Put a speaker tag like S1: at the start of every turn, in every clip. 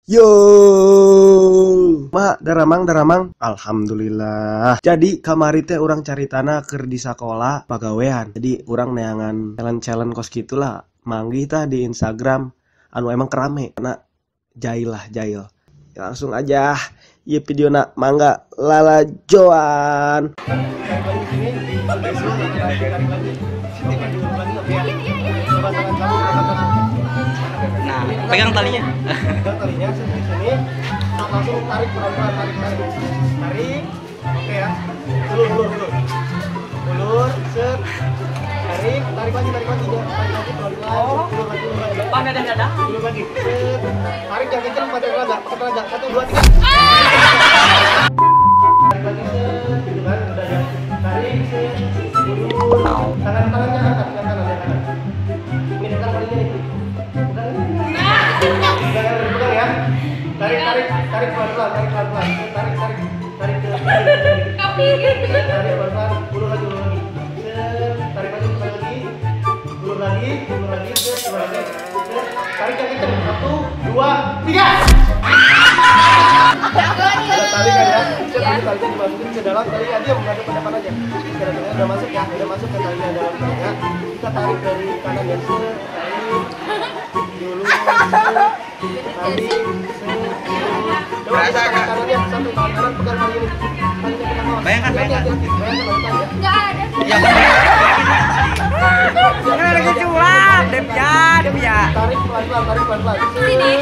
S1: Yo, mak daramang. Alhamdulillah. Jadi kamari teh orang cari tanah keur di sakola pagawean. Jadi orang neangan challenge kos gitulah. Manggih tah di Instagram. Anu emang kerame karena jail. Langsung aja. Iya video nak mangga lala joan.
S2: Nah, pegang talinya.
S3: Talinya di sini, langsung tarik pelan-pelan, tarik, oke ya, ulur, set, tarik lagi, pelan-pelan, ulur lagi, ulur lagi, set, tarik yang kencang pakai tenaga, 1, 2, 3. Tarik lagi, set, gitu kan, udah ya, tarik, set, ulur, tangannya angkat, kanan. Ini tekan talinya nih. Pegang ya. Tarik pelan-pelan. Tarik ke tarik pelan-pelan, ulur lagi. Tarik lagi. Ulur lagi. Tarik yang kencang. 1, 2, 3. Tarik kan ya. Talinya dimasukin ke dalam, tali aja menghadap ke depan aja. Kira-kira udah masuk ya, udah masuk ke talinya dalam ya. Kita tarik dari kanan ya. Dulu tarik, tangannya satu tangan pegang tali ini.
S2: Bayangkan.
S3: Enggak ada.
S2: Jangan lagi curang, dem ya.
S3: Tarik pelan-pelan.
S4: Sini.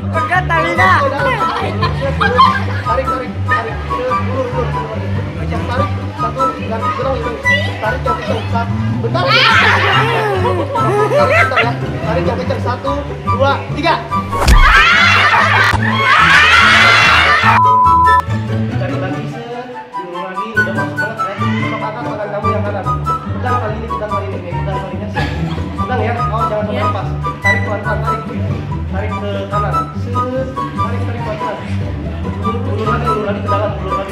S2: Pegang talinya.
S3: Tarik. Ulur. Tarik satu dan gelang ini. Tarik yang kencang. Bentar. Tarik yang kencang 1, 2, 3. Tarik lagi set, ulur lagi, udah masuk banget ya. Coba angkat tangan kamu yang kanan. Pegang kali ini, pegang talinya set. Pegang ya, jangan sampai lepas. Tarik pelan-pelan, tarik ke kanan. Set, tarik pelan-pelan. Ulur lagi ke dalam, ulur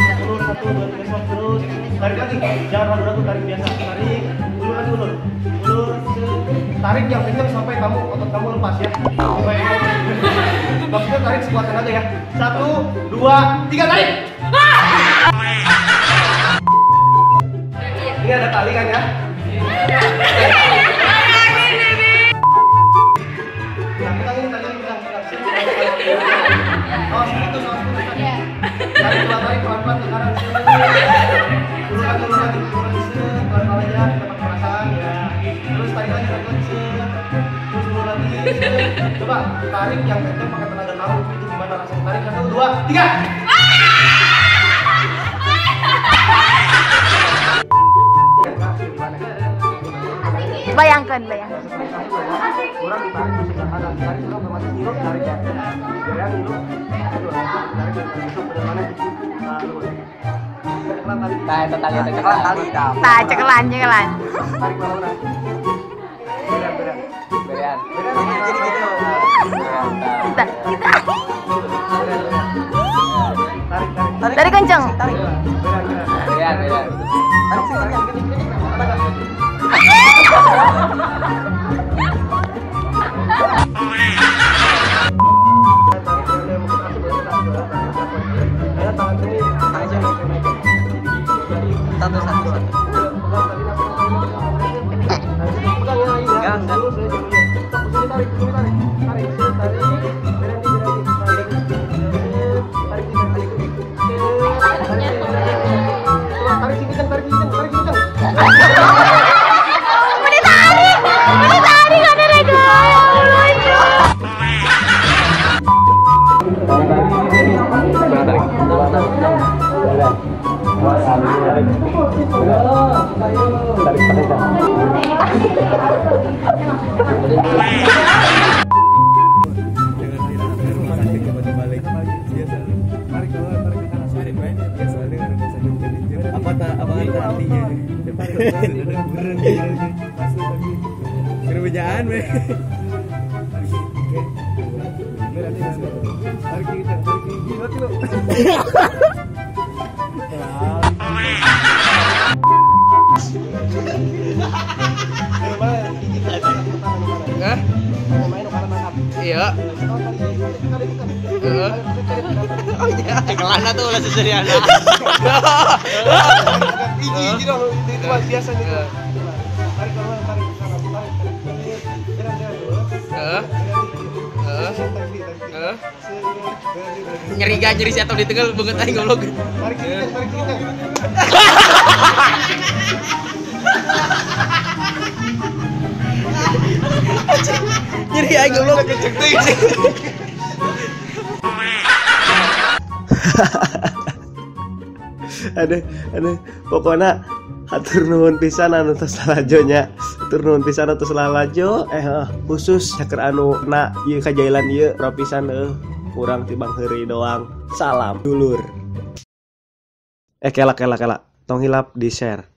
S3: 1, 2, 3, stop terus. Tarik lagi, jangan ragu-ragu, tarik biasa. Tarik, ulur. Tarik yang kencang sampai otot kamu lepas ya. Sampai maksudnya tarik sekuatan aja ya. 1, 2, 3, tarik. Ini ada tali kan ya? Tarik pelan-pelan ke kanan. Ulur lagi. Pelan-pelan aja, dapat perasaan ya. Terus tarik lagi. Terus ulur lagi. Coba tarik yang kencang pakai tenaga kamu. Itu gimana rasanya? Tarik 1, 2, 3.
S4: Bayangkan.
S3: Kurang ditarik di sebelah kanan. Tarik dulu ke masih hirup, tarik ya. Biar dulu. Tarik bagaimana gitu.
S4: Cekelan.
S3: Tarik bawah. Beran. Jadi gitu. Tarik.
S4: Dari kenceng.
S3: Tarik. Beran. Tarik.
S1: Kerjaan
S4: Iya. Oh iya, kelana tuh ulah seseriana.
S3: Iji dong, itu mah biasa nih. Tarik keluar, tarik ke kanan, tarik. Jalan dulu.
S4: Nyeri si atau di tengah banget aing goblok.
S3: Tarik kiri.
S4: Nyeri aing goblok.
S1: Aduh, pokoknya hatur nuhun pisan anu tos lalajonya. Hatur nuhun pisan anu tos lalajo. Khusus saker anu kena ieu kajailan ieu propisan urang tibang heuri doang. Salam dulur. Kela. Tong hilap di share.